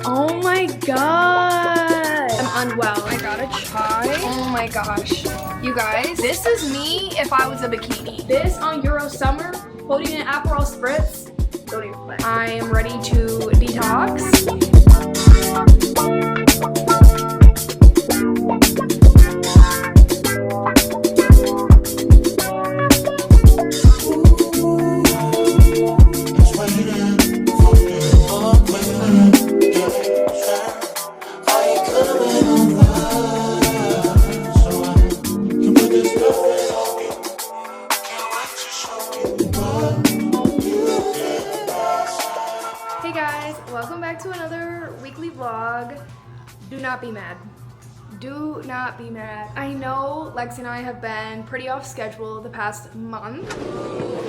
Oh my god. I'm unwell. I got a chai. Oh my gosh. You guys, this is me if I was a bikini. This on Euro Summer, holding an Aperol Spritz. Don't even play. I am ready to detox. Hey guys, welcome back to another weekly vlog. Do not be mad. Do not be mad. I know Lexi and I have been pretty off schedule the past month,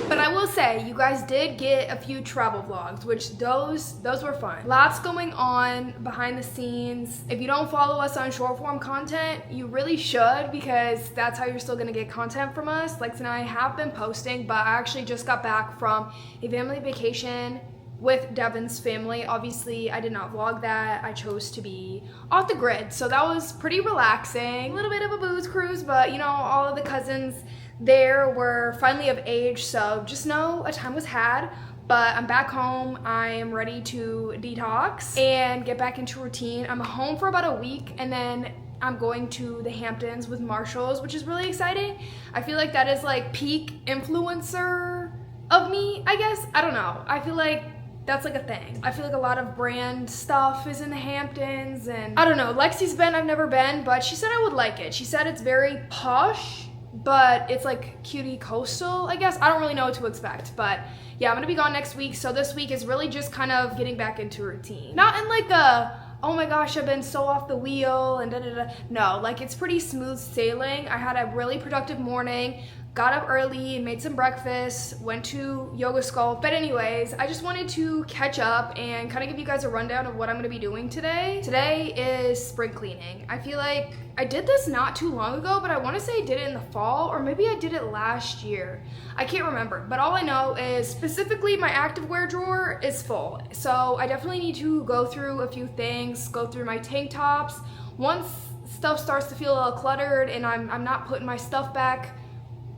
but I will say you guys did get a few travel vlogs, which those were fun. Lots going on behind the scenes. If you don't follow us on short form content, you really should, because that's how you're still gonna get content from us. Lexi and I have been posting, but I actually just got back from a family vacation with Devin's family. Obviously, I did not vlog that. I chose to be off the grid, so that was pretty relaxing. A little bit of a booze cruise, but you know, all of the cousins there were finally of age, so just know a time was had. But I'm back home. I am ready to detox and get back into routine. I'm home for about a week, and then I'm going to the Hamptons with Marshalls, which is really exciting. I feel like that is like peak influencer of me, I guess. I don't know. I feel like that's like a thing. I feel like a lot of brand stuff is in the Hamptons, and I don't know. Lexi's been, I've never been, but she said I would like it. She said it's very posh, but it's like cutie coastal, I guess. I don't really know what to expect, but yeah, I'm gonna be gone next week. So this week is really just kind of getting back into routine. Not in like a, oh my gosh, I've been so off the wheel and da da da. No, like it's pretty smooth sailing. I had a really productive morning. Got up early, made some breakfast, went to yoga sculpt. But anyways, I just wanted to catch up and kind of give you guys a rundown of what I'm gonna be doing today. Today is spring cleaning. I feel like I did this not too long ago, but I wanna say I did it in the fall, or maybe I did it last year. I can't remember, but all I know is specifically my activewear drawer is full. So I definitely need to go through a few things, go through my tank tops. Once stuff starts to feel a little cluttered and I'm not putting my stuff back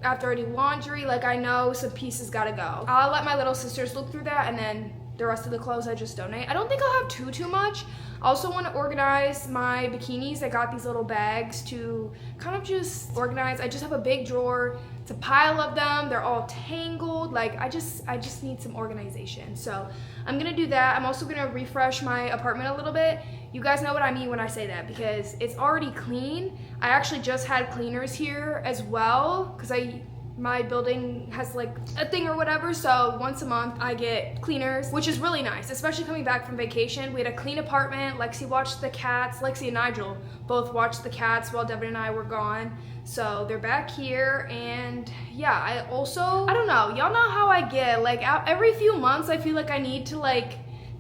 after I do laundry, like I know some pieces gotta go. I'll let my little sisters look through that, and then the rest of the clothes I just donate. I don't think I'll have too much. I also want to organize my bikinis. I got these little bags to kind of just organize. I just have a big drawer. It's a pile of them. They're all tangled. Like I just need some organization. So I'm gonna do that. I'm also gonna refresh my apartment a little bit. You guys know what I mean when I say that, because it's already clean. I actually just had cleaners here as well, because my building has like a thing or whatever, so once a month I get cleaners, which is really nice, especially coming back from vacation. We had a clean apartment. Lexi watched the cats. Lexi and Nigel both watched the cats while Devin and I were gone, so they're back here. And yeah, I don't know, y'all know how I get, like every few months I feel like I need to like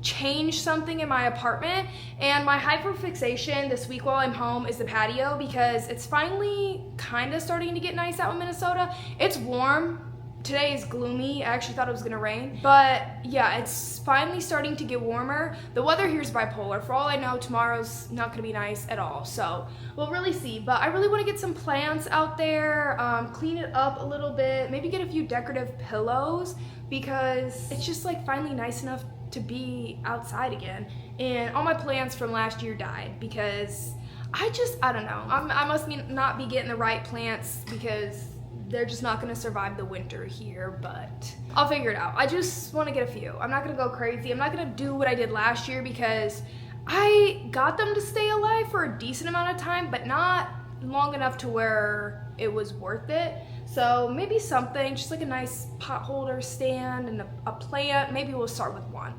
change something in my apartment, and my hyperfixation this week while I'm home is the patio, because it's finally kind of starting to get nice out in Minnesota. It's warm. Today is gloomy. I actually thought it was gonna rain, but yeah, it's finally starting to get warmer. The weather here is bipolar. For all I know, tomorrow's not gonna be nice at all, so we'll really see. But I really want to get some plants out there, clean it up a little bit, maybe get a few decorative pillows, because it's just like finally nice enough to be outside again. And all my plants from last year died because I don't know. I must not be getting the right plants, because they're just not gonna survive the winter here, but I'll figure it out. I just wanna get a few. I'm not gonna go crazy. I'm not gonna do what I did last year, because I got them to stay alive for a decent amount of time, but not long enough to where it was worth it. So maybe something, just like a nice pot holder stand and a plant. Maybe we'll start with one.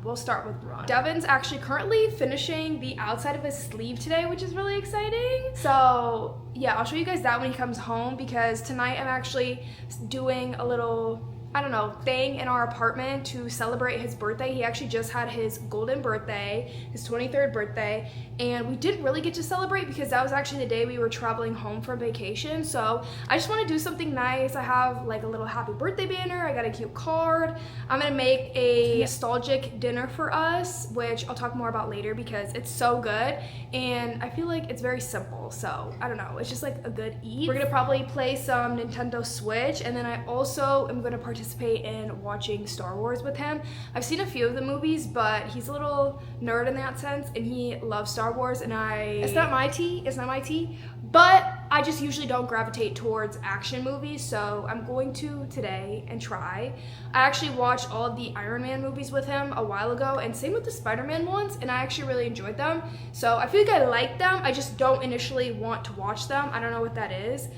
Devin's actually currently finishing the outside of his sleeve today, which is really exciting. So yeah, I'll show you guys that when he comes home, because tonight I'm actually doing a little I don't know, thing in our apartment to celebrate his birthday. He actually just had his golden birthday, his 23rd birthday, and we didn't really get to celebrate because that was actually the day we were traveling home from vacation. So I just want to do something nice. I have like a little happy birthday banner. I got a cute card. I'm gonna make a nostalgic dinner for us, which I'll talk more about later because it's so good and I feel like it's very simple. So I don't know, it's just like a good eat. We're gonna probably play some Nintendo Switch, and then I also am gonna participate in watching Star Wars with him. I've seen a few of the movies, but he's a little nerd in that sense, and he loves Star Wars, and it's not my tea, but I just usually don't gravitate towards action movies, so I'm going to today and try. I actually watched all of the Iron Man movies with him a while ago, and same with the Spider-Man ones, and I actually really enjoyed them, so I feel like I like them. I just don't initially want to watch them. I don't know what that is.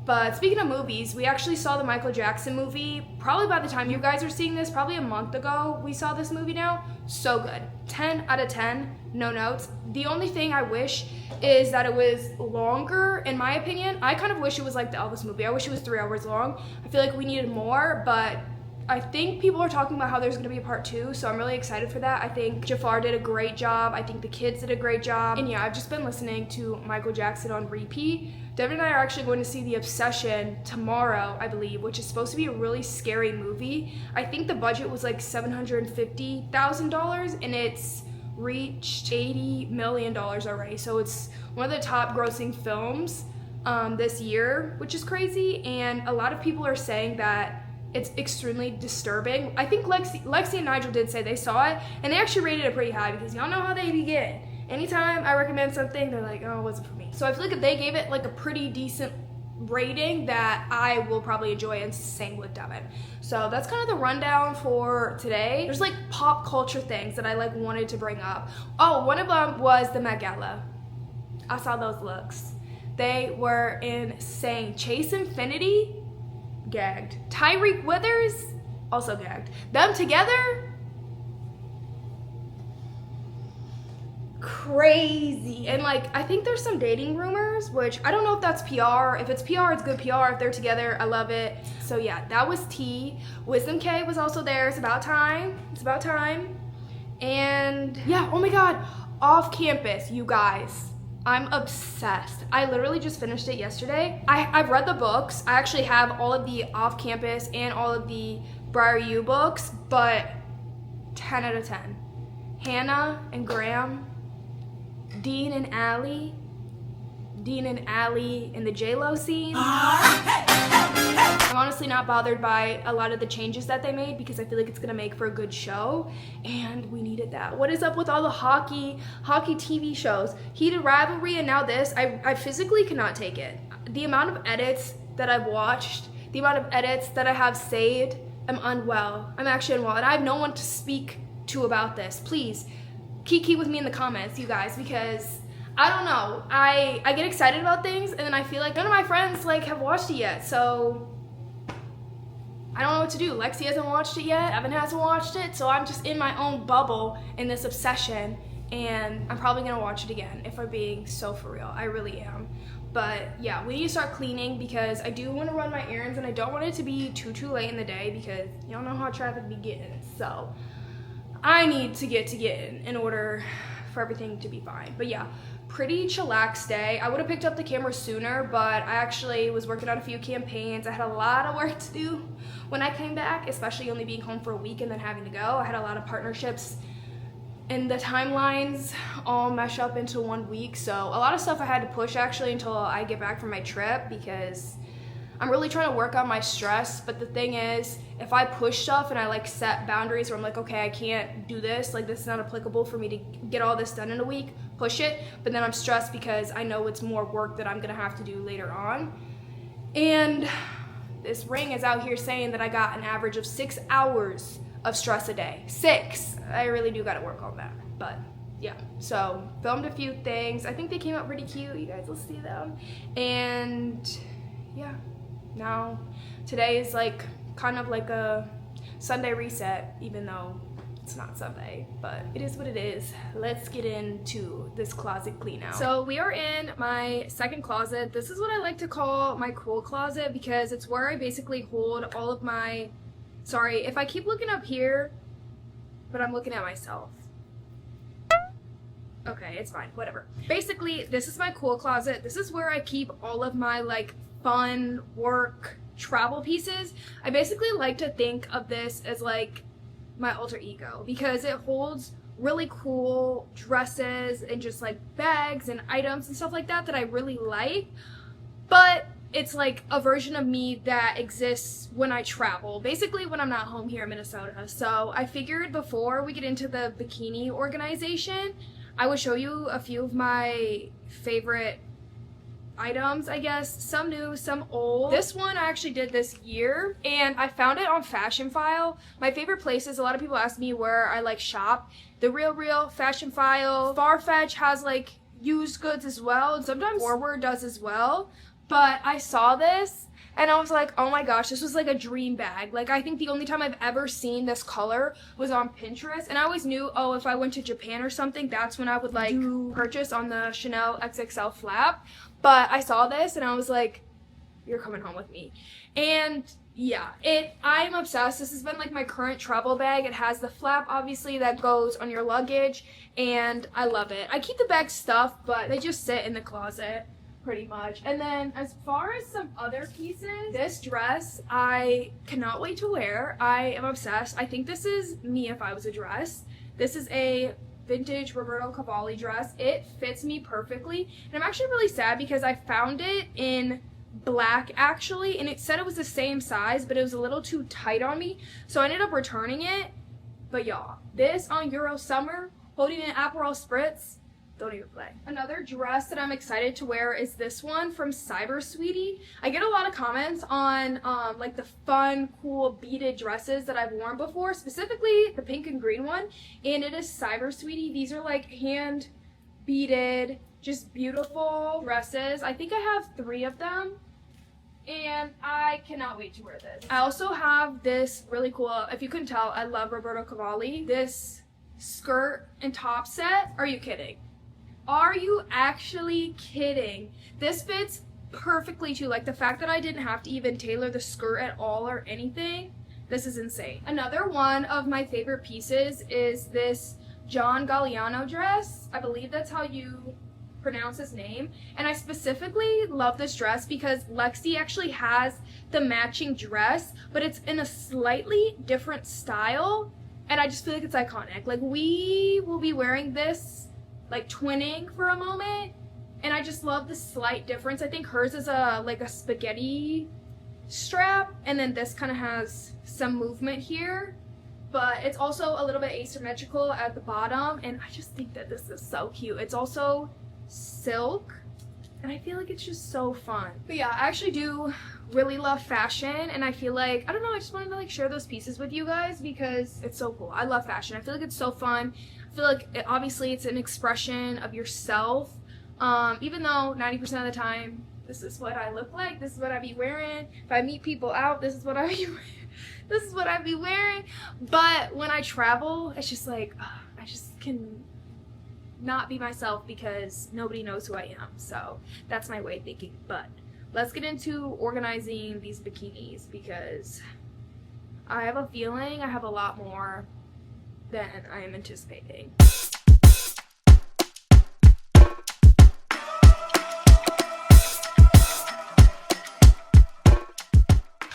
But speaking of movies, we actually saw the Michael Jackson movie probably by the time you guys are seeing this, probably a month ago we saw this movie now. So good. 10 out of 10, no notes. The only thing I wish is that it was longer, in my opinion. I kind of wish it was like the Elvis movie. I wish it was 3 hours long. I feel like we needed more, but I think people are talking about how there's going to be a part 2, so I'm really excited for that. I think Jafar did a great job. I think the kids did a great job. And yeah, I've just been listening to Michael Jackson on repeat. Devin and I are actually going to see The Obsession tomorrow, I believe, which is supposed to be a really scary movie. I think the budget was like $750,000, and it's reached $80 million already. So it's one of the top grossing films this year, which is crazy. And a lot of people are saying that it's extremely disturbing. I think Lexi and Nigel did say they saw it, and they actually rated it pretty high because y'all know how they begin. Anytime I recommend something, they're like, oh, it wasn't for me. So I feel like if they gave it like a pretty decent rating, that I will probably enjoy, and same with Devin. So that's kind of the rundown for today. There's like pop culture things that I like wanted to bring up. Oh, one of them was the Met Gala. I saw those looks. They were insane. Chase Infinity, gagged. Tyreek Withers, also gagged. Them together, crazy. And like, I think there's some dating rumors, which I don't know if that's PR. If it's PR, it's good PR. If they're together, I love it. So yeah, that was tea. Wisdom K was also there. It's about time. It's about time. And yeah, oh my God, Off Campus, you guys. I'm obsessed. I literally just finished it yesterday. I've read the books. I actually have all of the Off Campus and all of the Briar U books, but 10 out of 10. Hannah and Graham, Dean and Allie in the J-Lo scene. I'm honestly not bothered by a lot of the changes that they made because I feel like it's gonna make for a good show, and we needed that. What is up with all the hockey TV shows? Heated Rivalry and now this. I physically cannot take it. The amount of edits that I've watched, the amount of edits that I have saved, I'm unwell. I'm actually unwell, and I have no one to speak to about this. Please, kiki with me in the comments, you guys, because I don't know. I get excited about things, and then I feel like none of my friends like have watched it yet, so I don't know what to do. Lexi hasn't watched it yet. Evan hasn't watched it, so I'm just in my own bubble in this obsession, and I'm probably gonna watch it again if I'm being so for real. I really am. But yeah, we need to start cleaning because I do want to run my errands, and I don't want it to be too late in the day because y'all know how traffic be getting. So I need to get in order for everything to be fine. But yeah, pretty chillax day. I would have picked up the camera sooner, but I actually was working on a few campaigns. I had a lot of work to do when I came back, especially only being home for a week and then having to go. I had a lot of partnerships, and the timelines all mesh up into 1 week. So a lot of stuff I had to push actually until I get back from my trip because I'm really trying to work on my stress. But the thing is, if I push stuff and I like set boundaries where I'm like, okay, I can't do this, like this is not applicable for me to get all this done in a week, push it. But then I'm stressed because I know it's more work that I'm gonna have to do later on. And this ring is out here saying that I got an average of 6 hours of stress a day. 6. I really do gotta work on that. But yeah, so filmed a few things. I think they came out pretty cute. You guys will see them. And yeah, now today is like kind of like a Sunday reset, even though it's not Sunday, but it is what it is. Let's get into this closet clean out. So we are in my second closet. This is what I like to call my cool closet because it's where I basically hold all of my Sorry if I keep looking up here, but I'm looking at myself. Okay, it's fine, whatever. Basically, this is my cool closet. This is where I keep all of my like fun work travel pieces. I basically like to think of this as like my alter ego because it holds really cool dresses and just like bags and items and stuff like that that I really like, but it's like a version of me that exists when I travel, basically when I'm not home here in Minnesota. So I figured before we get into the bikini organization, I would show you a few of my favorite items, I guess. Some new, some old. This one I actually did this year, and I found it on Fashion File. My favorite places, a lot of people ask me where I like shop. The Real, Fashion File, Farfetch has like used goods as well, and sometimes Forward does as well. But I saw this, and I was like, oh my gosh, this was like a dream bag. Like, I think the only time I've ever seen this color was on Pinterest, and I always knew, oh, if I went to Japan or something, that's when I would like purchase on the Chanel XXL flap. But I saw this and I was like, you're coming home with me. And yeah, I'm obsessed. This has been like my current travel bag. It has the flap, obviously, that goes on your luggage, and I love it. I keep the bag stuffed, but they just sit in the closet pretty much. And then as far as some other pieces, this dress I cannot wait to wear. I am obsessed. I think this is me if I was a dress. This is a vintage Roberto Cavalli dress. It fits me perfectly, and I'm actually really sad because I found it in black actually, and it said it was the same size, but it was a little too tight on me, so I ended up returning it. But y'all, this on Euro Summer, holding an Aperol Spritz, don't even play. Another dress that I'm excited to wear is this one from Cyber Sweetie. I get a lot of comments on like the fun, cool beaded dresses that I've worn before, specifically the pink and green one, and it is Cyber Sweetie. These are like hand beaded, just beautiful dresses. I think I have 3 of them, and I cannot wait to wear this. I also have this really cool, if you couldn't tell, I love Roberto Cavalli, this skirt and top set. Are you kidding? Are you actually kidding? This fits perfectly too. Like, the fact that I didn't have to even tailor the skirt at all or anything, this is insane. Another one of my favorite pieces is this John Galliano dress. I believe that's how you pronounce his name. And I specifically love this dress because Lexi actually has the matching dress, but it's in a slightly different style, and I just feel like it's iconic. Like, we will be wearing this like twinning for a moment, and I just love the slight difference. I think hers is like a spaghetti strap, and then this kind of has some movement here, but it's also a little bit asymmetrical at the bottom, and I just think that this is so cute. It's also silk, and I feel like it's just so fun. But yeah, I actually do really love fashion, and I feel like, I don't know, I just wanted to like share those pieces with you guys because it's so cool. I love fashion. I feel like it's so fun. I feel like obviously it's an expression of yourself, even though 90% of the time this is what I look like, this is what I be wearing. If I meet people out, this is what I be wearing. This is what I be wearing. But when I travel, it's just like, I just can not be myself because nobody knows who I am. So that's my way of thinking. But let's get into organizing these bikinis because I have a feeling I have a lot more than I am anticipating.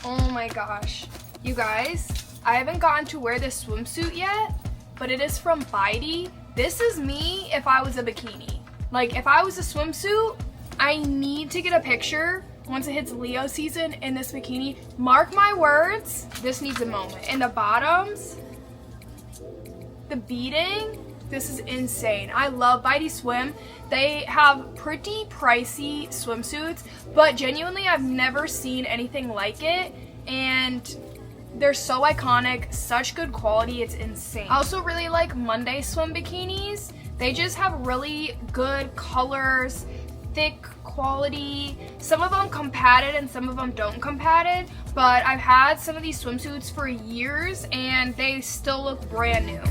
Oh my gosh. You guys, I haven't gotten to wear this swimsuit yet, but it is from Bidey. This is me if I was a bikini. Like, if I was a swimsuit, I need to get a picture once it hits Leo season in this bikini. Mark my words, this needs a moment. And the bottoms, the beading, this is insane. I love Bidey Swim. They have pretty pricey swimsuits, but genuinely I've never seen anything like it, and they're so iconic, such good quality, it's insane. I also really like Monday Swim bikinis. They just have really good colors, thick quality. Some of them come padded and some of them don't come padded, but I've had some of these swimsuits for years and they still look brand new.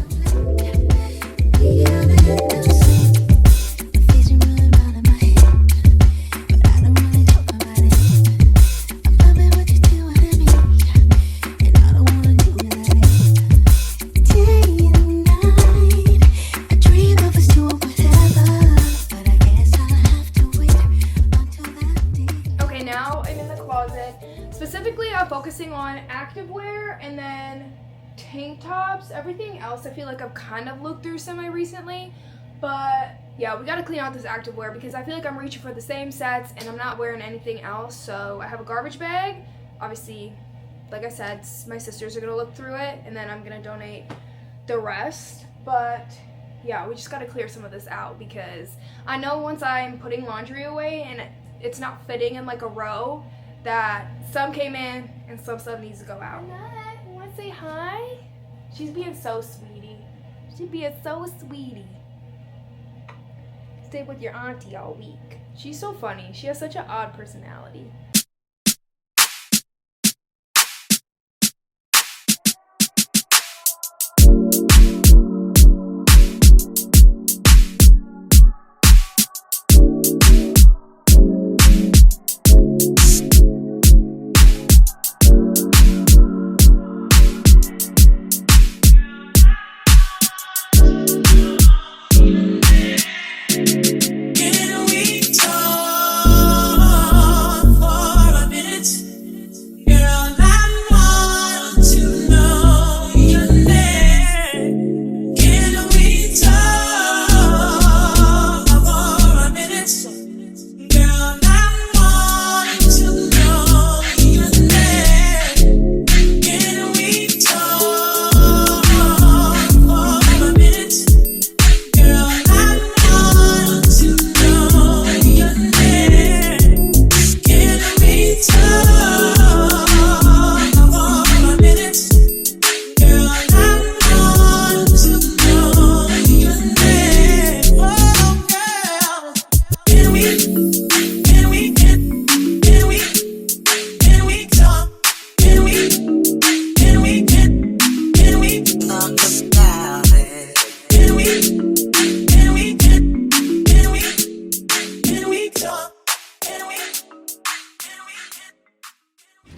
tank tops. Everything else I feel like I've kind of looked through semi-recently. But yeah, we gotta clean out this activewear because I feel like I'm reaching for the same sets and I'm not wearing anything else. So I have a garbage bag. Obviously, like I said, my sisters are gonna look through it and then I'm gonna donate the rest. But yeah, we just gotta clear some of this out because I know once I'm putting laundry away and it's not fitting in like a row, that some came in and some stuff needs to go out. You wanna say hi? She's being so sweetie. She's being so sweetie. Stay with your auntie all week. She's so funny. She has such an odd personality.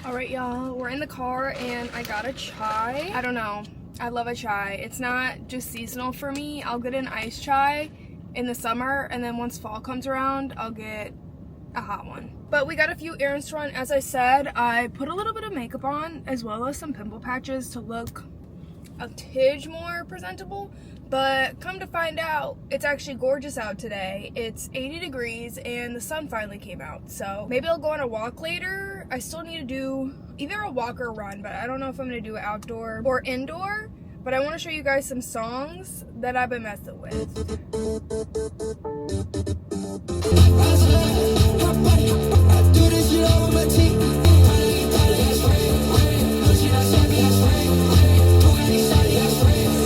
Alright y'all, we're in the car and I got a chai. I don't know, I love a chai. It's not just seasonal for me. I'll get an iced chai in the summer and then once fall comes around, I'll get a hot one. But we got a few errands to run. As I said, I put a little bit of makeup on as well as some pimple patches to look a tidge more presentable. But come to find out, it's actually gorgeous out today. It's 80 degrees and the sun finally came out. So maybe I'll go on a walk later. I still need to do either a walk or a run, but I don't know if I'm gonna do it outdoor or indoor. But I wanna show you guys some songs that I've been messing with.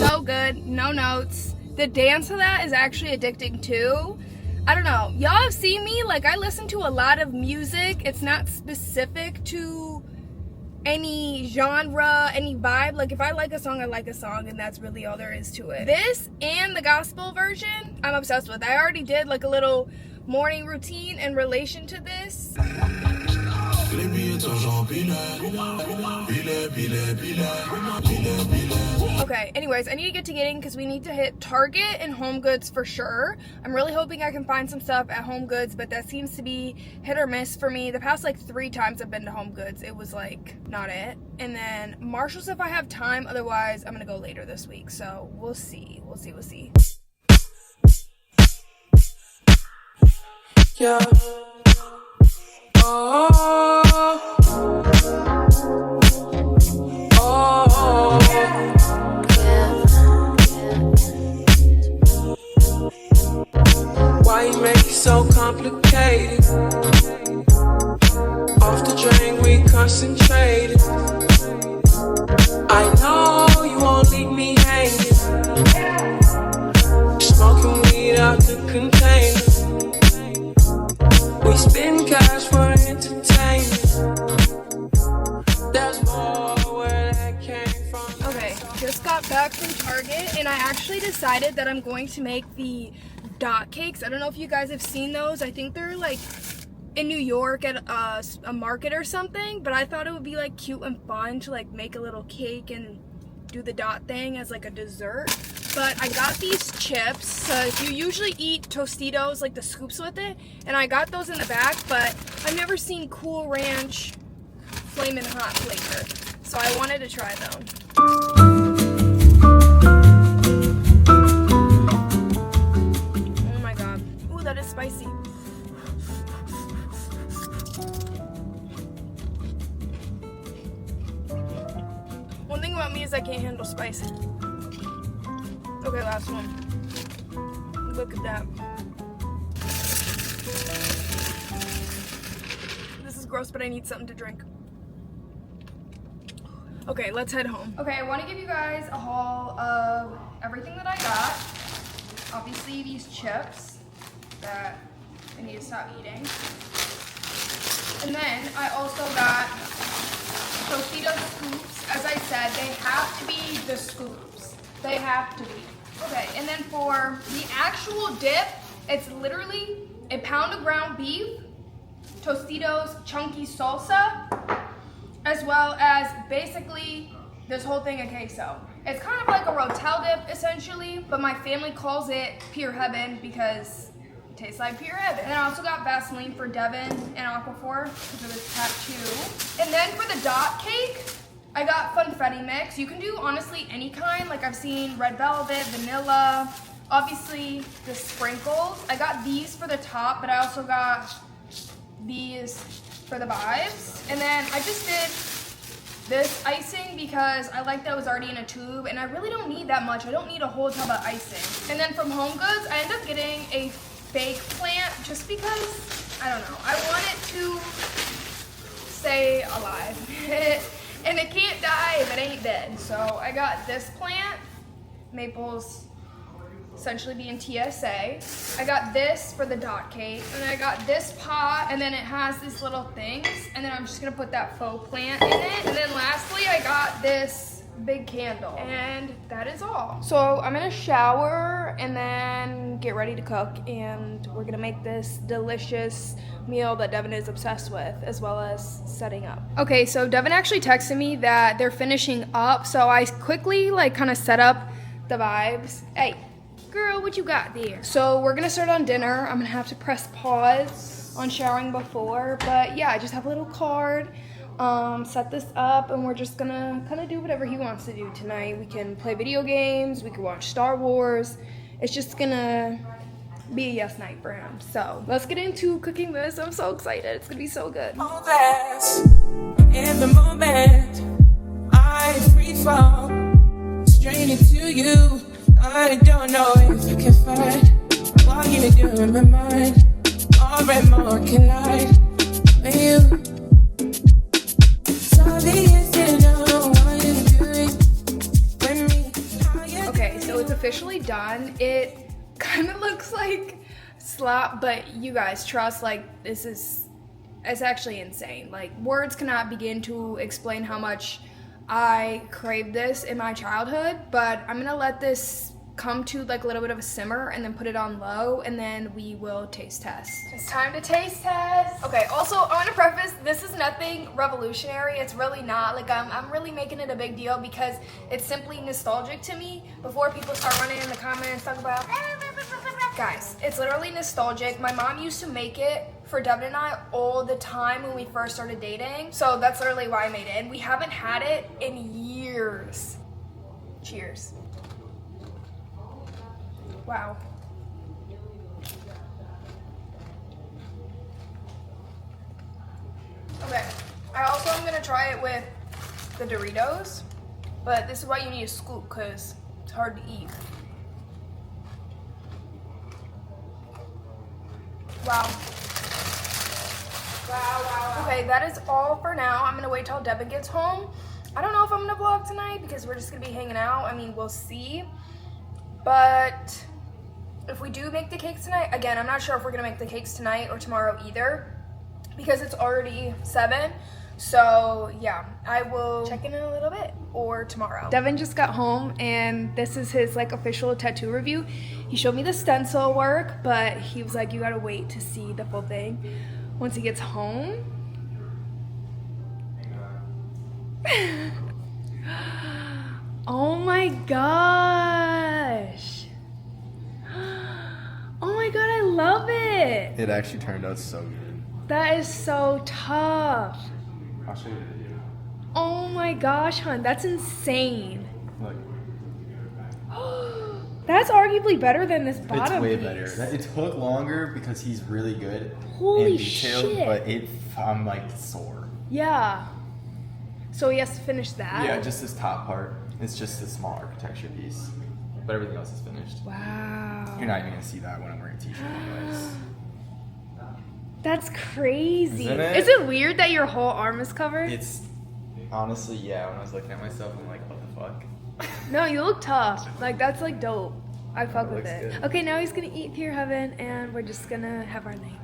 So good, no notes. The dance to that is actually addicting too. I don't know, y'all have seen me, like I listen to a lot of music. It's not specific to any genre, any vibe. Like if I like a song, I like a song and that's really all there is to it. This and the gospel version, I'm obsessed with. I already did like a little morning routine in relation to this. Okay, anyways, I need to get to getting because we need to hit Target and HomeGoods for sure. I'm really hoping I can find some stuff at HomeGoods, but that seems to be hit or miss for me. The past like 3 times I've been to HomeGoods, it was like not it. And then Marshall's if I have time, otherwise I'm gonna go later this week. So we'll see, we'll see. Yeah. Why you make it so complicated? Off the drain, we concentrated. I know you won't leave me hanging. Smoking weed out the container. We spend cash for entertainment. There's more where that came from. Okay, just got back from Target and I actually decided that I'm going to make the dot cakes. I don't know if you guys have seen those. I think they're like in New York at a market or something, but I thought it would be like cute and fun to like make a little cake and do the dot thing as like a dessert. But I got these chips. So if you usually eat Tostitos, like the scoops with it, and I got those in the back, but I've never seen Cool Ranch Flamin' Hot flavor, so I wanted to try them. spicy. One thing about me is I can't handle spice. Okay, last one. Look at that. This is gross, but I need something to drink. Okay, let's head home. Okay, I want to give you guys a haul of everything that I got. Obviously, these chips that I need to stop eating. And then I also got Tostitos scoops. As I said, they have to be the scoops. They have to be. Okay, and then for the actual dip, it's literally a pound of ground beef, Tostitos chunky salsa, as well as basically this whole thing of queso. It's kind of like a Rotel dip essentially, but my family calls it Pure Heaven because it tastes like pure heaven. And I also got Vaseline for Devin and Aquaphor because of his tattoo. And then for the dot cake, I got Funfetti mix. You can do honestly any kind. Like I've seen red velvet, vanilla, obviously the sprinkles. I got these for the top, but I also got these for the vibes. And then I just did this icing because I like that it was already in a tube and I really don't need that much. I don't need a whole tub of icing. And then from HomeGoods, I ended up getting a fake plant just because, I don't know, I want it to stay alive. And it can't die if it ain't dead. So I got this plant, Maple's essentially being TSA. I got this for the dot cake, and then I got this pot, and then it has these little things, and then I'm just gonna put that faux plant in it. And then lastly, I got this big candle, and that is all. So I'm gonna shower and then get ready to cook, and we're gonna make this delicious meal that Devin is obsessed with, as well as setting up. Okay, so Devin actually texted me that they're finishing up, so I quickly kind of set up the vibes. Hey, girl, what you got there? So we're gonna start on dinner. I'm gonna have to press pause on showering before, but yeah, I just have a little card. Set this up, and we're just gonna kind of do whatever he wants to do tonight. We can play video games, we can watch Star Wars. It's just gonna be a yes night for him. So let's get into cooking this. I'm so excited. It's gonna be so good. All that's in the moment, I free fall straight into you. I don't know if you can find what you do in my mind. More and more collide with you. Okay, so it's officially done. It kind of looks like slop, but you guys trust, it's actually insane. Words cannot begin to explain how much I craved this in my childhood, but I'm gonna let this come to a little bit of a simmer and then put it on low, and then we will taste test. It's time to taste test. Okay, also I want to preface, this is nothing revolutionary. It's really not. I'm really making it a big deal because it's simply nostalgic to me. Before people start running in the comments talk about guys, it's literally nostalgic. My mom used to make it for Devin and I all the time when we first started dating, so that's literally why I made it, and we haven't had it in years. Cheers. Wow. Okay, I also am gonna try it with the Doritos, but this is why you need a scoop because it's hard to eat. Wow. Wow. Okay, that is all for now. I'm gonna wait till Devin gets home. I don't know if I'm gonna vlog tonight because we're just gonna be hanging out. I mean, we'll see. But if we do make the cakes tonight, again, I'm not sure if we're gonna make the cakes tonight or tomorrow either because it's already 7. So yeah, I will check in a little bit or tomorrow. Devin just got home and this is his official tattoo review. He showed me the stencil work, but he was like, you gotta wait to see the full thing once he gets home. Oh my gosh. Oh my god, I love it. It actually turned out so good. That is so tough. I'll show you the video. Oh my gosh, hon, that's insane. Look. That's arguably better than this It's bottom way piece. better. It took longer because he's really good Holy and detailed, shit. but I'm like sore. Yeah. So he has to finish that? Yeah, just this top part. It's just a small architecture piece, but everything else is finished. Wow. You're not even gonna see that when I'm wearing a t-shirt anyways. That's crazy. Isn't it? Is it weird that your whole arm is covered? It's honestly, yeah. When I was looking at myself, I'm like, what the fuck? No, you look tough. Like, that's like dope. I fuck with looks it. good. Okay, now he's gonna eat pure heaven and we're just gonna have our night.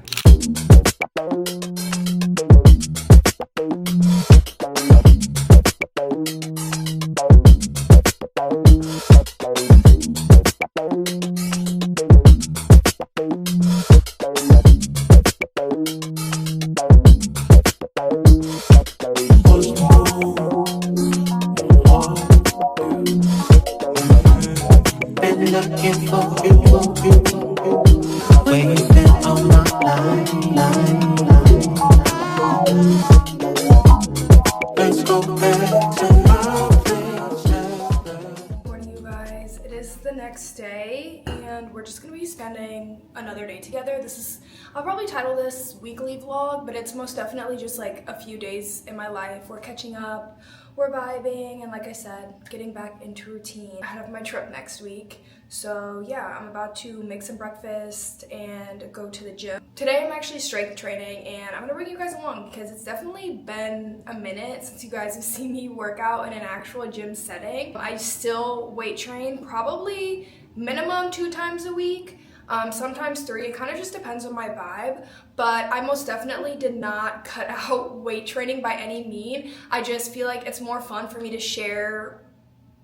Been looking for you. Where you been on my line? Let's go back to my place. Morning, you guys. It is the next day, and we're just gonna be spending another day together. I'll probably title this weekly vlog, but it's most definitely just like a few days in my life. We're catching up, we're vibing, and like I said, getting back into routine ahead of my trip next week. So yeah, I'm about to make some breakfast and go to the gym. Today I'm actually strength training, and I'm gonna bring you guys along because it's definitely been a minute since you guys have seen me work out in an actual gym setting. I still weight train probably minimum 2 times a week. Sometimes 3, it kind of just depends on my vibe, but I most definitely did not cut out weight training by any means. I just feel like it's more fun for me to share,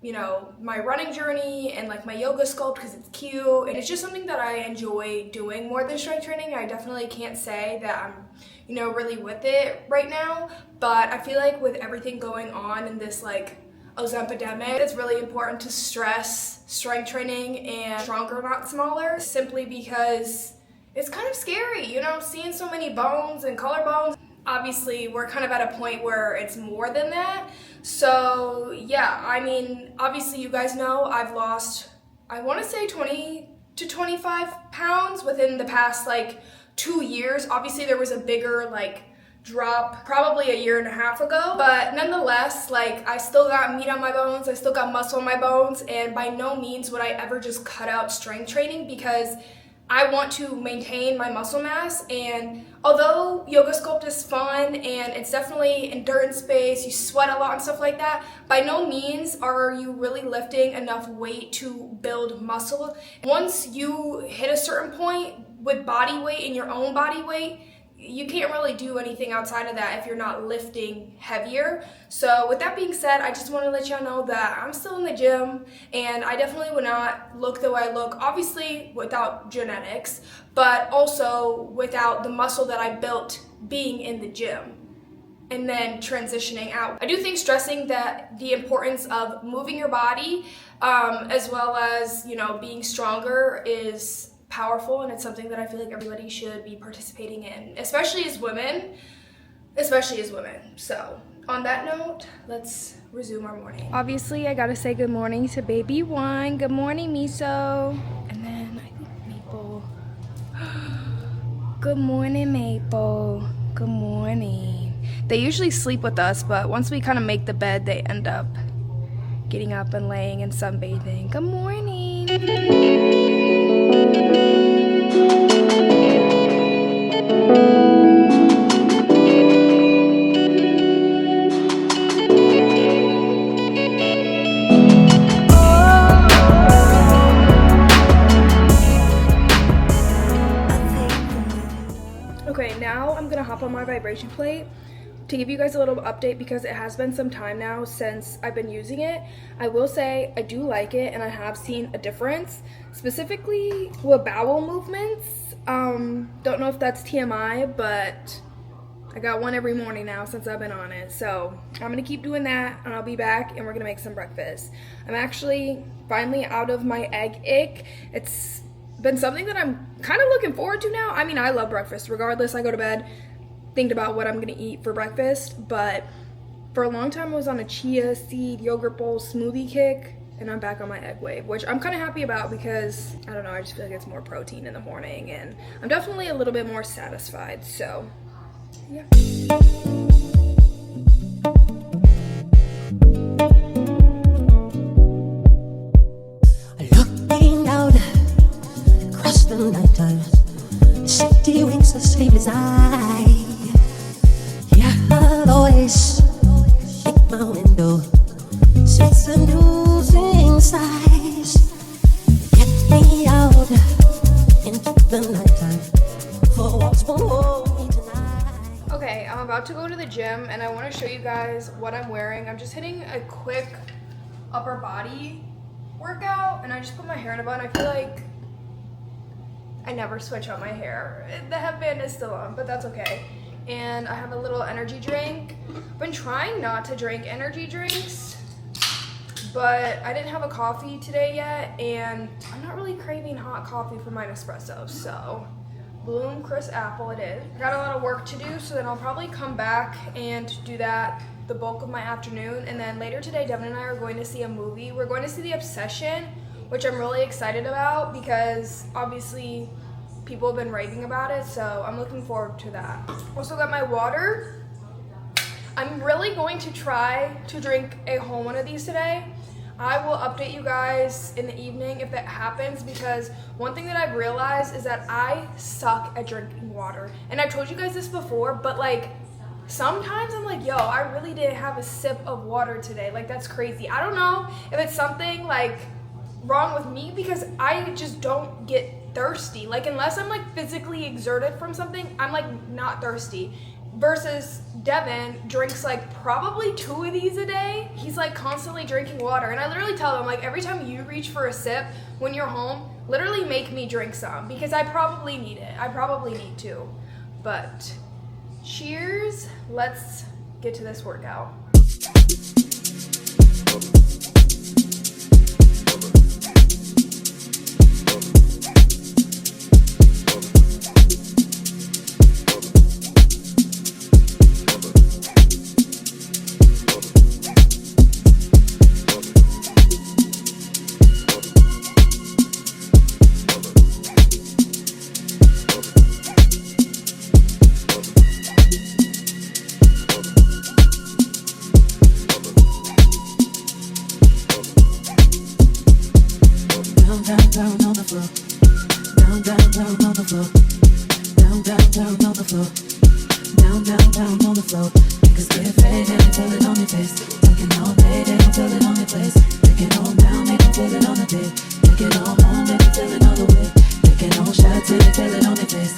you know, my running journey and like my yoga sculpt because it's cute, and it's just something that I enjoy doing more than strength training. I definitely can't say that I'm, you know, really with it right now, but I feel like with everything going on in this like epidemic, it's really important to stress strength training and stronger, not smaller, simply because it's kind of scary, you know, seeing so many bones and collarbones. Obviously, we're kind of at a point where it's more than that. So yeah, I mean, obviously you guys know I've lost, I want to say 20 to 25 pounds within the past like 2 years. Obviously there was a bigger like drop probably a year and a half ago, but nonetheless, like, I still got meat on my bones, I still got muscle on my bones, and by no means would I ever just cut out strength training because I want to maintain my muscle mass. And although yoga sculpt is fun and it's definitely endurance based, you sweat a lot and stuff like that, by no means are you really lifting enough weight to build muscle. Once you hit a certain point with body weight and your own body weight, you can't really do anything outside of that if you're not lifting heavier. So with that being said, I just want to let y'all know that I'm still in the gym, and I definitely would not look the way I look, obviously without genetics, but also without the muscle that I built being in the gym and then transitioning out. I do think stressing that the importance of moving your body as well as, you know, being stronger is powerful, and it's something that I feel like everybody should be participating in, especially as women. So on that note, let's resume our morning. Obviously, I gotta say good morning to baby one. Good morning, Miso. And then I think Maple. Good morning, Maple. Good morning. They usually sleep with us, but once we kind of make the bed, they end up getting up and laying and sunbathing. Good morning. Okay, now I'm gonna hop on my vibration plate to give you guys a little update because it has been some time now since I've been using it. I will say I do like it, and I have seen a difference, specifically with bowel movements. Don't know if that's TMI, but I got one every morning now since I've been on it. So I'm gonna keep doing that, and I'll be back and we're gonna make some breakfast. I'm actually finally out of my egg ick. It's been something that I'm kind of looking forward to now. I mean, I love breakfast. Regardless, I go to bed thinking about what I'm gonna eat for breakfast, but for a long time I was on a chia seed yogurt bowl smoothie kick, and I'm back on my egg wave, which I'm kind of happy about because, I don't know, I just feel like it's more protein in the morning and I'm definitely a little bit more satisfied, so yeah. Looking out across the nighttime, the city winks a sleepless eye. Yeah, I'll always shake my window, sits and losing sighs. Get me out into the nighttime for walks won't hold me tonight. Okay, I'm about to go to the gym and I want to show you guys what I'm wearing. I'm just hitting a quick upper body workout and I just put my hair in a bun. I feel like I never switch out my hair. The headband is still on, but that's okay. And I have a little energy drink. I've been trying not to drink energy drinks, but I didn't have a coffee today yet, and I'm not really craving hot coffee for my espresso, so Bloom Crisp Apple it is. I got a lot of work to do, so then I'll probably come back and do that the bulk of my afternoon, and then later today, Devin and I are going to see a movie. We're going to see The Obsession, which I'm really excited about because obviously people have been raving about it, so I'm looking forward to that. Also got my water. I'm really going to try to drink a whole one of these today. I will update you guys in the evening if that happens, because one thing that I've realized is that I suck at drinking water. And I've told you guys this before, but like sometimes I'm like, yo, I really didn't have a sip of water today. Like that's crazy. I don't know if it's something like wrong with me because I just don't get thirsty. Like unless I'm like physically exerted from something, I'm like not thirsty. Versus Devin drinks like probably 2 of these a day. He's like constantly drinking water. And I literally tell him like every time you reach for a sip when you're home, literally make me drink some because I probably need it. I probably need to. But cheers. Let's get to this workout. Down on the floor, down on the floor, down on the floor, down on the floor. Niggas get faded and feel it on your face. Taking all day, they don't feel it on their place. Take it all down, they don't feel it on the day. Take it all home, they don't feel it all the way. Taking all shots till they feel it on their face.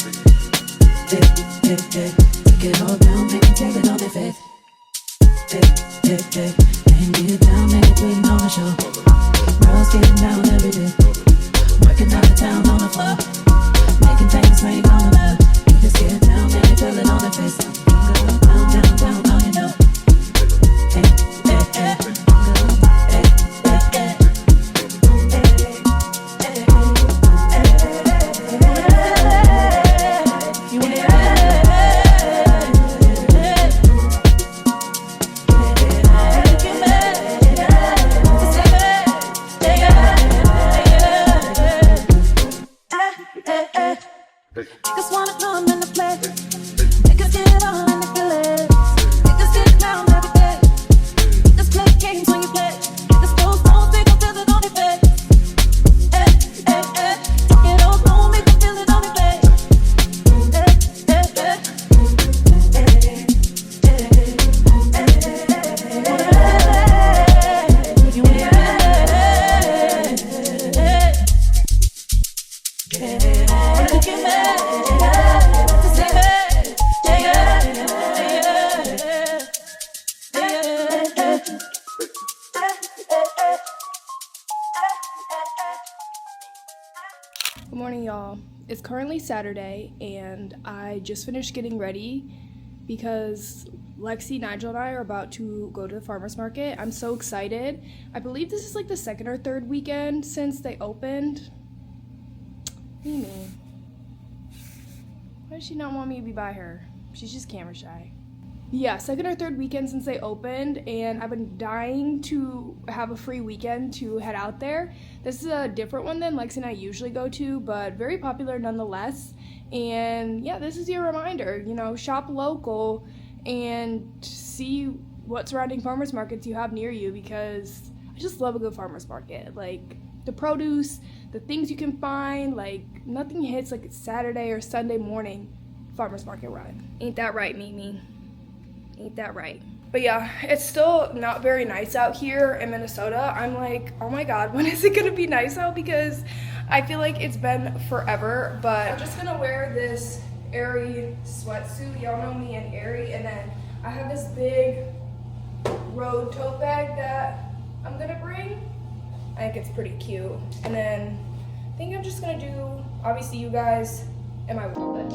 Hey, hey, hey. Take it all down, they don't feel it on their face. Hey, hey, hey. And get down, they ain't putting on a show. Girls getting down every day. Working out of town on the floor, making things rain on the mud. Niggas get down, they ain't feel it on their face. Down, now you know. Hey, hey, hey. Hey, hey, hey. Niggas wanna know I'm in the play. Niggas get on and they feel it. Niggas get down every day. Niggas play games when you play. Niggas don't know, they gon' feel it on their face. Hey, hey, hey. Take it all home, make them feel it on their face. Hey, hey, hey. Good morning, y'all. It's currently Saturday, and I just finished getting ready because Lexi, Nigel, and I are about to go to the farmer's market. I'm so excited. I believe this is like the second or third weekend since they opened. Mimi, why does she not want me to be by her? She's just camera shy. yeah, second or third weekend since they opened, and I've been dying to have a free weekend to head out there. This is a different one than Lexi and I usually go to, but very popular nonetheless. And yeah, this is your reminder, you know, shop local and see what surrounding farmers markets you have near you, because I just love a good farmers market. Like, the produce, the things you can find, like, nothing hits like it's Saturday or Sunday morning farmers market run. Ain't that right, Mimi? Ain't that right? But yeah, it's still not very nice out here in Minnesota. I'm like, oh my god, when is it gonna be nice out? Because I feel like it's been forever. But I'm just gonna wear this Aerie sweatsuit. Y'all know me and Aerie. And then I have this big road tote bag that I'm gonna bring. I think it's pretty cute. And then I think I'm just gonna do, obviously, you guys and my wallet.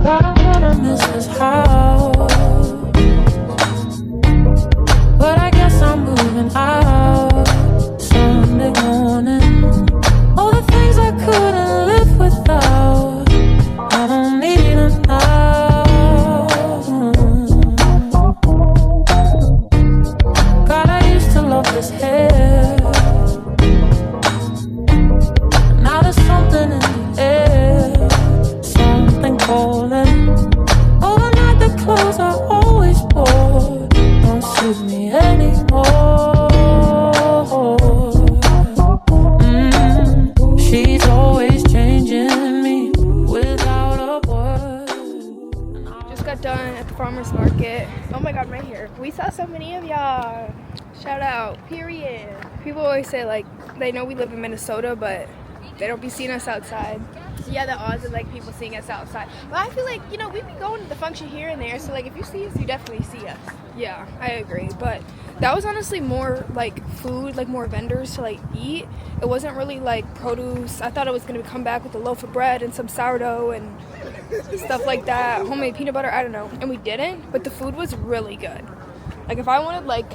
I'm gonna miss this house, but I guess I'm moving out Sunday morning. All the things I couldn't live without, I don't need them now. God, I used to love this hair. Now there's something in the air, something calling. Overnight the clothes I always wore don't suit me anymore. She's always changing me without a word. Just got done at the farmer's market. Oh my god, my hair. We saw so many of y'all. Shout out, period. People always say, like, they know we live in Minnesota, but they don't be seeing us outside. Yeah, the odds of like people seeing us outside. But I feel like, you know, we've been going to the function here and there, so like if you see us, you definitely see us. Yeah, I agree. But that was honestly more like food, like more vendors to like eat. It wasn't really like produce. I thought it was gonna come back with a loaf of bread and some sourdough and stuff like that, homemade peanut butter, I don't know. And we didn't, but the food was really good. Like, if I wanted, like,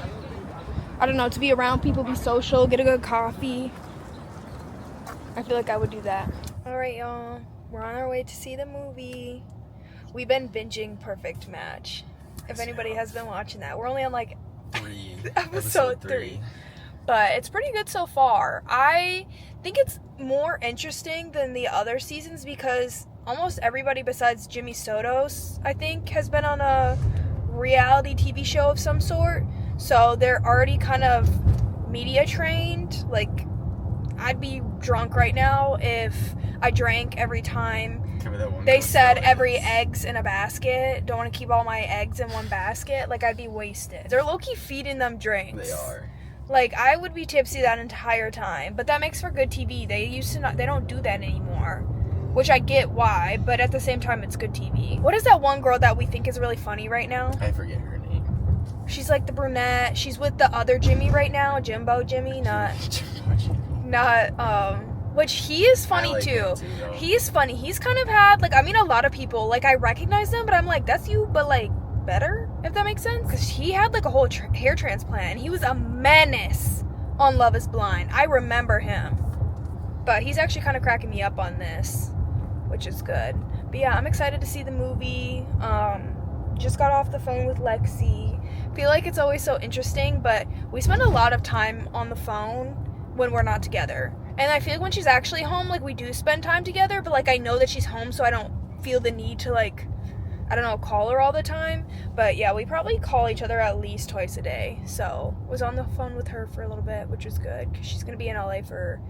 I don't know, to be around people, be social, get a good coffee, I feel like I would do that. Alright, y'all. We're on our way to see the movie. We've been binging Perfect Match. If anybody has been watching that. We're only on like episode 3. But it's pretty good so far. I think it's more interesting than the other seasons because almost everybody besides Jimmy Sotos, I think, has been on a reality TV show of some sort. So they're already kind of media trained. Like, I'd be drunk right now if I drank every time they said every egg's in a basket. Don't want to keep all my eggs in one basket. Like, I'd be wasted. They're low-key feeding them drinks. They are. Like, I would be tipsy that entire time. But that makes for good TV. They don't do that anymore. Which I get why, but at the same time, it's good TV. What is that one girl that we think is really funny right now? I forget her name. She's like the brunette. She's with the other Jimmy right now. Jimbo Jimmy, which he is funny too. He's funny. He's kind of had, like, I mean, a lot of people, like, I recognize them, but I'm like, that's you, but like, better, if that makes sense. Because he had like a whole hair transplant, and he was a menace on Love is Blind. I remember him. But he's actually kind of cracking me up on this, which is good. But yeah, I'm excited to see the movie. Just got off the phone with Lexi. Feel like it's always so interesting, but we spend a lot of time on the phone when we're not together. And I feel like when she's actually home, like, we do spend time together, but like, I know that she's home, so I don't feel the need to, like, I don't know, call her all the time. But yeah, we probably call each other at least twice a day. So was on the phone with her for a little bit, which was good because she's gonna be in LA for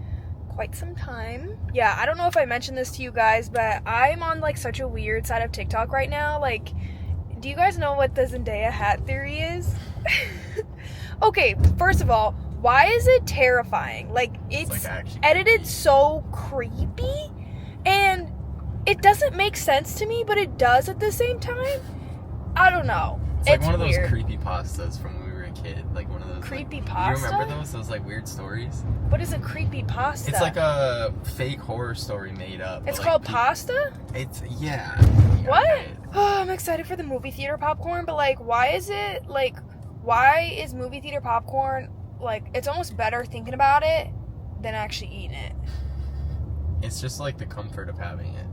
quite some time. Yeah, I don't know if I mentioned this to you guys, but I'm on like such a weird side of TikTok right now. Like, do you guys know what the Zendaya hat theory is? Okay, first of all, why is it terrifying? Like, it's like edited so creepy, and it doesn't make sense to me, but it does at the same time. I don't know. It's like one of those creepy pastas from when we were a kid. Like one of those creepy like, pasta. You remember those like weird stories? What is a creepy pasta? It's like a fake horror story made up. It's called pasta? It's yeah. What? Oh, I'm excited for the movie theater popcorn, but like, why is movie theater popcorn like, it's almost better thinking about it than actually eating it. It's just like the comfort of having it.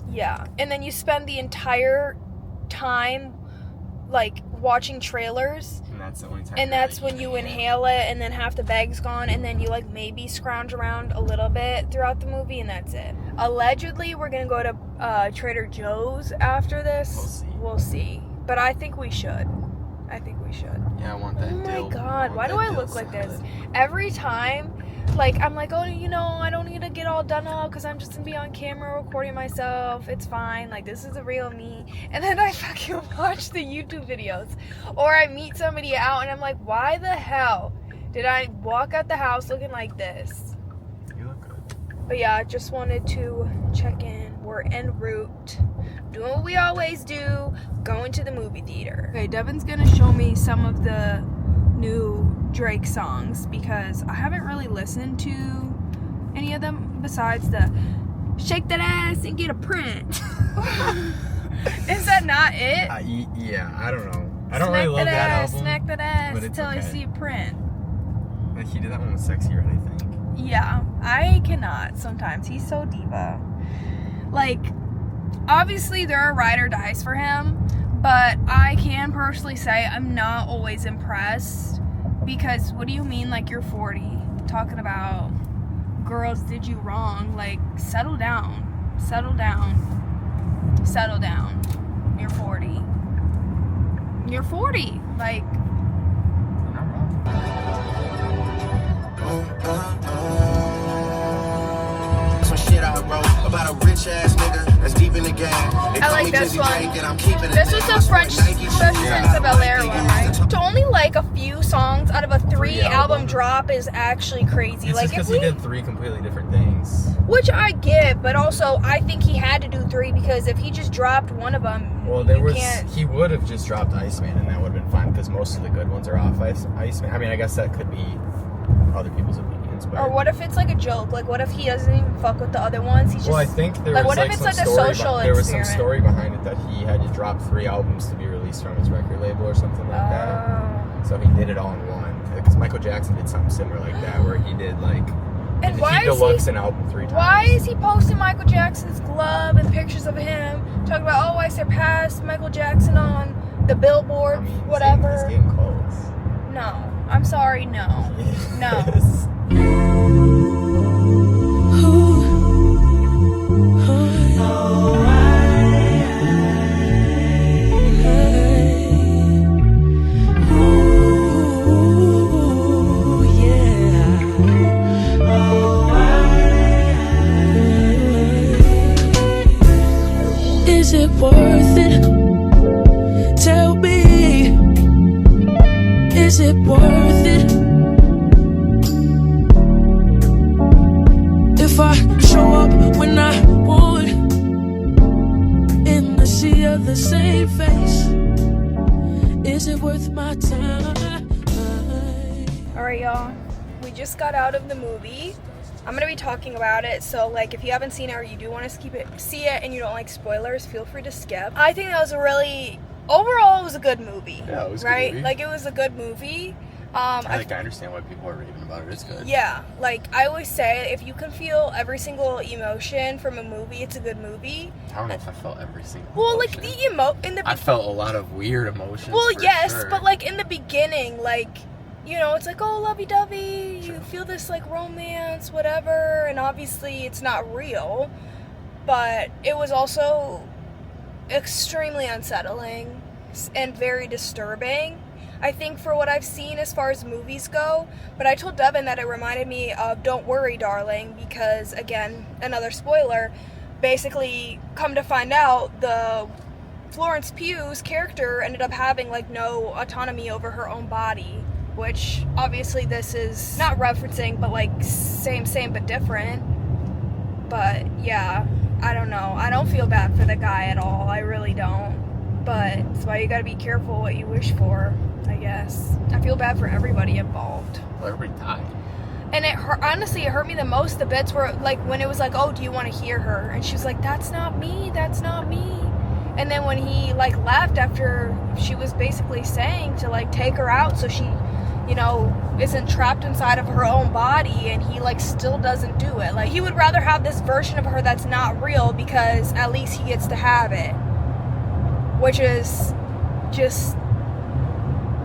Yeah. And then you spend the entire time, like, watching trailers. And that's the only time. And that's when you inhale it, and then half the bag's gone, and then you, like, maybe scrounge around a little bit throughout the movie, and that's it. Allegedly, we're gonna go to Trader Joe's after this. We'll see. But I think we should. Yeah, I want that Oh dill. my god, why do I look like this? Every time, like, I'm like, oh, you know, I don't need to get all done up because I'm just gonna be on camera recording myself. It's fine. Like, this is the real me. And then I fucking watch the YouTube videos. Or I meet somebody out and I'm like, why the hell did I walk out the house looking like this? You look good. But yeah, I just wanted to check in. We're en route. Doing what we always do, going to the movie theater. Okay, Devin's gonna show me some of the new Drake songs because I haven't really listened to any of them besides the Shake That Ass and Get a Print. Is that not it? Yeah, I don't know. I don't really love that album. Smack that ass but it's till I okay. see a print. Like, he did that one with Sexy Red, I think. Yeah, I cannot sometimes. He's so diva. Like, obviously there are ride or dies for him, but I can personally say I'm not always impressed because what do you mean, like, you're 40? Talking about girls did you wrong. Like, settle down. Settle down. Settle down. You're 40. You're 40. Like, You're not wrong. Some shit I wrote about a rich ass nigga that's deep in the game. I like this one. This was the French Prince of Bel-Air one, right? To only like a few songs out of a 3-album drop is actually crazy. It's Like, just because he did 3 completely different things. which I get, but also I think he had to do 3 because if he just dropped one of them, Well, there you was. can't. He would have just dropped Iceman, and that would have been fine because most of the good ones are off Iceman. I mean, I guess that could be other people's opinions, but. Or what if it's like a joke? Like, what if he doesn't even fuck with the other ones? He's just. Well, I think there like, was what if it's some like a story social there was some experiment? story behind it that he had to drop 3 albums to be released from his record label or something like that. Oh. So he did it all in one. Because Michael Jackson did something similar like that, where he did like. And he why is deluxe he? an album 3 times. Why is he posting Michael Jackson's glove and pictures of him talking about, oh, I surpassed Michael Jackson on the Billboard, I mean, whatever? It's getting cold. No, I'm sorry, no, no. Yes. Is it worth it? Tell me, is it worth it? If I show up when I would in the sea of the same face, is it worth my time? Alright, y'all, we just got out of the movie. I'm gonna be talking about it, so like if you haven't seen it or you do want to see it and you don't like spoilers, feel free to skip. I think that was overall it was a good movie. Yeah, it was a good right? movie. Like, it was a good movie. I understand why people are raving about it. It's good. Yeah, like I always say, if you can feel every single emotion from a movie, it's a good movie. I don't know if I felt every single. Well, emotion. like I felt a lot of weird emotions. Well, for yes, sure. but like in the beginning, like, you know, it's like, oh, lovey-dovey, you feel this like romance, whatever, and obviously it's not real, but it was also extremely unsettling and very disturbing, I think, for what I've seen as far as movies go. But I told Devin that it reminded me of Don't Worry, Darling, because, again, another spoiler, basically, come to find out, the Florence Pugh's character ended up having like no autonomy over her own body, which obviously this is not referencing, but like same but different. But yeah, I don't know. I don't feel bad for the guy at all. I really don't. But that's why you gotta be careful what you wish for, I guess. I feel bad for everybody involved. Well, everybody died. And it hurt, honestly, it hurt me the most, the bits where, like, when it was like, oh, do you want to hear her? And she was like, that's not me, that's not me. And then when he, like, left after she was basically saying to, like, take her out so she you know, isn't trapped inside of her own body, and he like still doesn't do it. Like, he would rather have this version of her that's not real because at least he gets to have it, which is just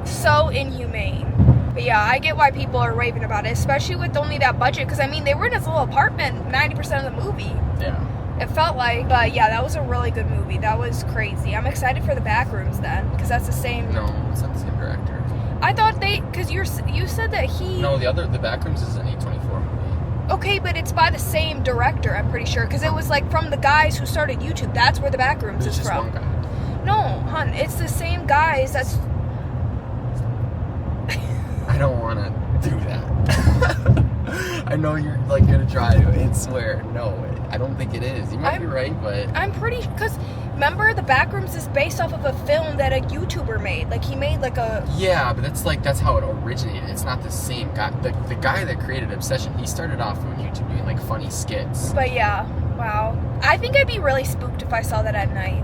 so inhumane. But yeah, I get why people are raving about it, especially with only that budget, because I mean, they were in this little apartment 90% of the movie. Yeah. It felt like. But yeah, that was a really good movie. That was crazy. I'm excited for the Backrooms then, because that's the same. No, it's not the same director. I thought because you said that he. No, the Backrooms is an A24 movie. Okay, but it's by the same director, I'm pretty sure, because it was like from the guys who started YouTube. That's where the Backrooms is It's just from. one guy. No, hun, it's the same guys. That's. I don't want to do that. I know you're like gonna try to. I swear, no, I don't think it is. You might be right, but I'm pretty, because remember, the Backrooms is based off of a film that a YouTuber made. Like, he made like a. yeah, but that's how it originated. It's not the same guy. The guy that created Obsession, he started off on YouTube doing like funny skits. But yeah, wow. I think I'd be really spooked if I saw that at night.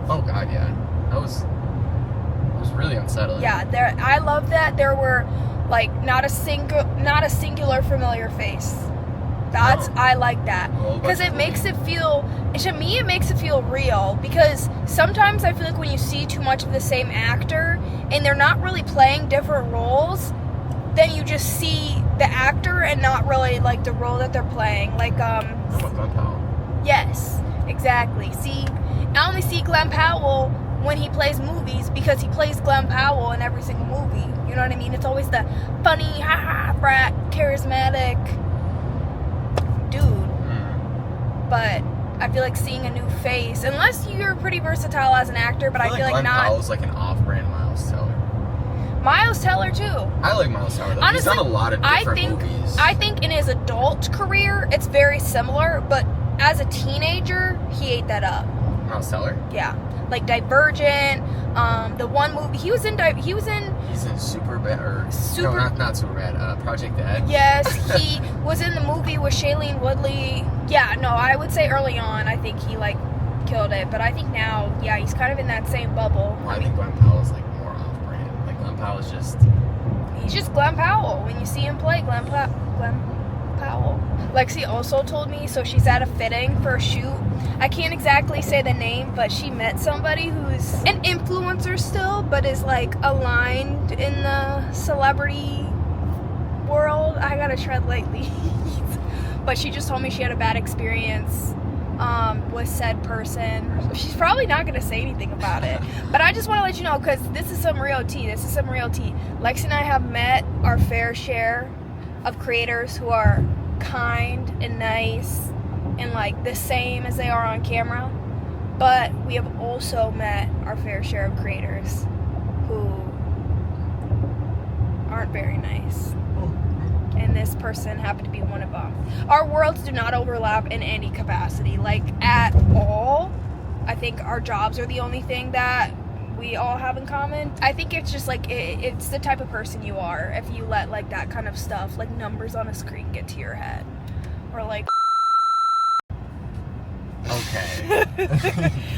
Oh god, yeah, it was really unsettling. Yeah, I love that there were like not a singular familiar face. I like that, because it makes it feel, to me it makes it feel real, because sometimes I feel like when you see too much of the same actor and they're not really playing different roles, then you just see the actor and not really like the role that they're playing. Like Glenn Powell. Yes, exactly. See, I only see Glenn Powell when he plays movies, because he plays Glenn Powell in every single movie. You know what I mean? It's always the funny, haha, brat, charismatic dude. But I feel like seeing a new face, unless you're pretty versatile as an actor, but I feel like Glenn not. Powell's like an off-brand Miles Teller. Miles Teller too. I like Miles Teller though. Honestly, he's done a lot of different movies. I think in his adult career, it's very similar, but as a teenager, he ate that up. Miles Teller? Yeah. Like Divergent, the one movie he's in Superbad, or no, not Superbad. Project Ed. Yes, he was in the movie with Shailene Woodley. Yeah, no, I would say early on, I think he like killed it, but I think now, yeah, he's kind of in that same bubble. Well, I think Glenn Powell's like more off-brand. Like Glenn Powell's he's just Glenn Powell. When you see him play, Glenn Powell. Lexi also told me, so she's at a fitting for a shoot. I can't exactly say the name, but she met somebody who's an influencer still, but is like aligned in the celebrity world. I gotta tread lightly. But she just told me she had a bad experience with said person. She's probably not gonna say anything about it, but I just want to let you know, because this is some real tea. Lexi and I have met our fair share of creators who are kind and nice and like the same as they are on camera, but we have also met our fair share of creators who aren't very nice, and this person happened to be one of them. Our worlds do not overlap in any capacity, like at all. I think our jobs are the only thing that we all have in common. I think it's just like it's the type of person you are if you let like that kind of stuff, like numbers on a screen, get to your head, or like. Okay.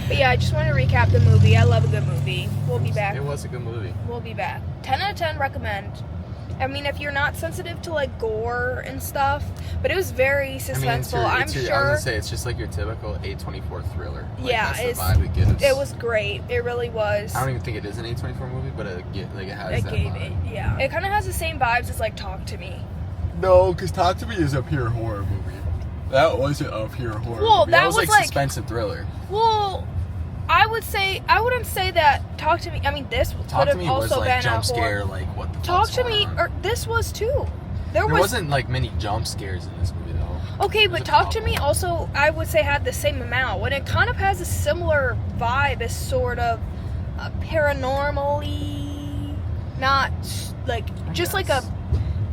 But yeah, I just want to recap the movie. I love a good movie. We'll be back. It was a good movie. We'll be back. 10 out of 10 recommend. I mean, if you're not sensitive to like gore and stuff, but it was very suspenseful. I am was gonna say, it's just like your typical A24 thriller. Like, yeah, that's the vibe it gives. It was great. It really was. I don't even think it is an A24 movie, but it has that gave vibe. it, yeah. It kind of has the same vibes as like Talk to Me. No, because Talk to Me is a pure horror movie. That wasn't a pure horror movie. That was like suspense and thriller. Well, I wouldn't say that Talk to Me. I mean, this could have also been jump a scare, horror. like what the Talk fuck's to going Me, on? or this was too. There wasn't like many jump scares in this movie though. Okay, but Talk to Me also, I would say, had the same amount. When it kind of has a similar vibe, as sort of paranormally, not like just like a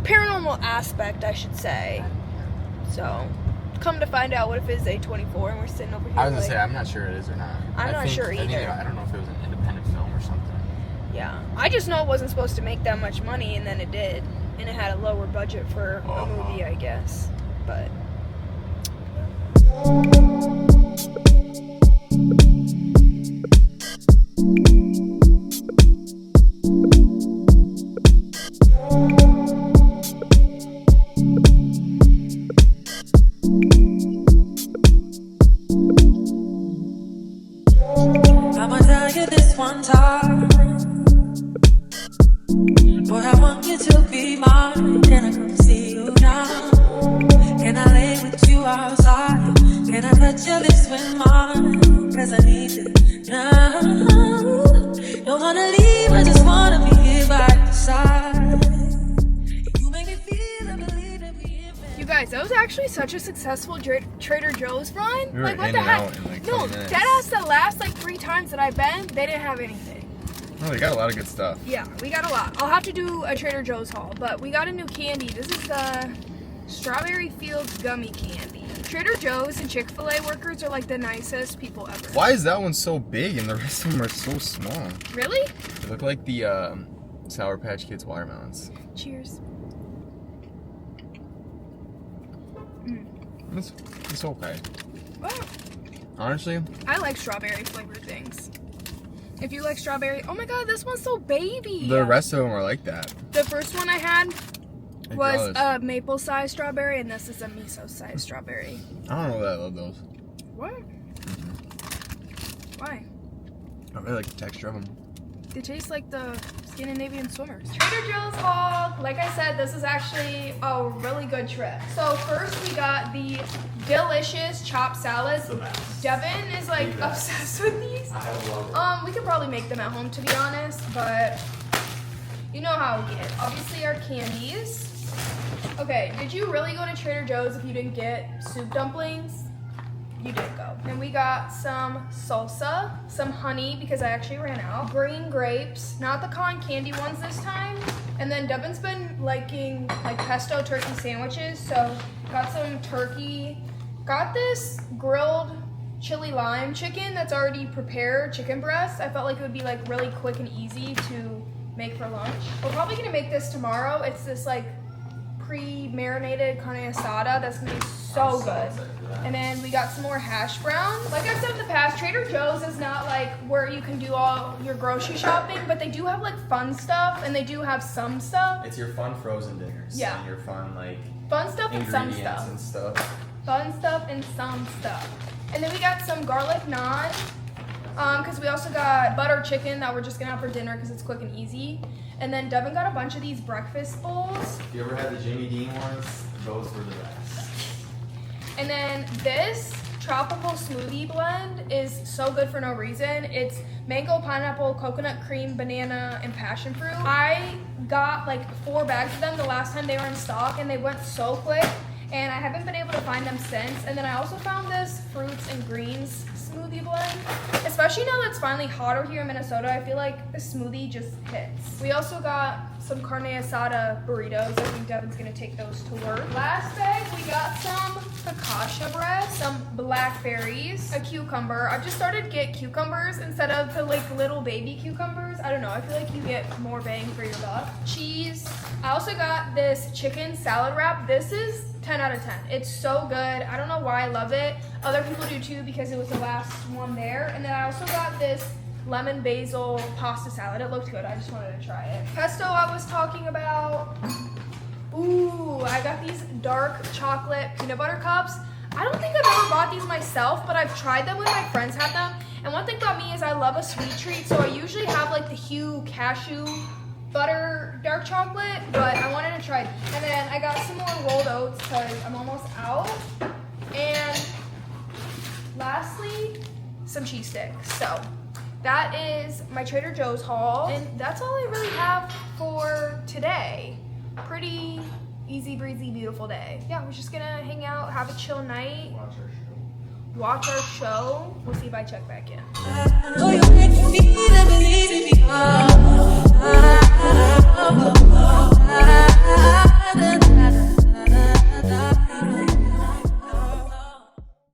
paranormal aspect, I should say. So, come to find out, what if it's A24 and we're sitting over here? I was gonna say, I'm not sure it is or not. I'm not sure either. I don't know if it was an independent film or something. Yeah, I just know it wasn't supposed to make that much money, and then it did, and it had a lower budget for a movie, I guess. But wanna leave, I just wanna be here by your side. You make me feel and believe in me. You guys, that was actually such a successful Trader Joe's run. We were Like, what in the and heck? out in, like, No, 20 minutes. deadass, the last like 3 times that I've been, they didn't have anything. Oh, they got a lot of good stuff. Yeah, we got a lot. I'll have to do a Trader Joe's haul, but we got a new candy. This is the Strawberry Fields Gummy Candy. Trader Joe's and Chick-fil-A workers are like the nicest people ever. Why is that one so big and the rest of them are so small? Really? They look like the Sour Patch Kids watermelons. Cheers. It's okay. Wow. Honestly, I like strawberry flavored things. If you like strawberry, oh my god, this one's so baby. the rest of them are like that. The first one I had Like was those. a maple sized strawberry, and this is a miso sized strawberry. I don't know that I love those. What? Why? I really like the texture of them. They taste like the Scandinavian swimmers. Trader Joe's haul. Like I said, this is actually a really good trip. So first we got the delicious chopped salads. Devin is like obsessed with these. We could probably make them at home, to be honest, but you know how we get. Obviously our candies. Okay, did you really go to Trader Joe's if you didn't get soup dumplings? You did go. And we got some salsa, some honey because I actually ran out, green grapes, not the cotton candy ones this time. And then Devin's been liking like pesto turkey sandwiches, so got some turkey. Got this grilled chili lime chicken that's already prepared, chicken breast. I felt like it would be like really quick and easy to make for lunch. We're probably gonna make this tomorrow. It's this like pre-marinated carne asada that's gonna be so good. And then we got some more hash browns. Like I've said in the past, Trader Joe's is not like where you can do all your grocery shopping, but they do have like fun stuff and they do have some stuff. It's your fun frozen dinners. Yeah. And your fun like Fun stuff and some ingredients stuff. and stuff. Fun stuff and some stuff. And then we got some garlic naan. Because we also got butter chicken that we're just gonna have for dinner because it's quick and easy. And then Devin got a bunch of these breakfast bowls. If you ever had the Jimmy Dean ones, those were the best. And then this tropical smoothie blend is so good for no reason. It's mango, pineapple, coconut cream, banana, and passion fruit. I got like 4 bags of them the last time they were in stock and they went so quick and I haven't been able to find them since. And then I also found this fruits and greens smoothie blend. Especially now that it's finally hotter here in Minnesota, I feel like the smoothie just hits. We also got some carne asada burritos. I think Devin's gonna take those to work. Last bag, we got some focaccia bread, some blackberries, a cucumber. I've just started to get cucumbers instead of the like little baby cucumbers. I don't know, I feel like you get more bang for your buck. Cheese. I also got this chicken salad wrap. This is 10 out of 10. It's so good. I don't know why I love it. Other people do too because it was the last one there. And then I also got this lemon basil pasta salad. It looked good. I just wanted to try it. Pesto I was talking about. Ooh, I got these dark chocolate peanut butter cups. I don't think I've ever bought these myself, but I've tried them when my friends had them. And one thing about me is I love a sweet treat, so I usually have like the Hue cashew butter dark chocolate, but I wanted to try these. And then I got some more rolled oats because I'm almost out. And lastly, some cheese sticks. So that is my Trader Joe's haul, and that's all I really have for today. Pretty easy breezy, beautiful day. Yeah, we're just gonna hang out, have a chill night, watch our show. We'll see if I check back in. Oh, you make me feel and believe in me.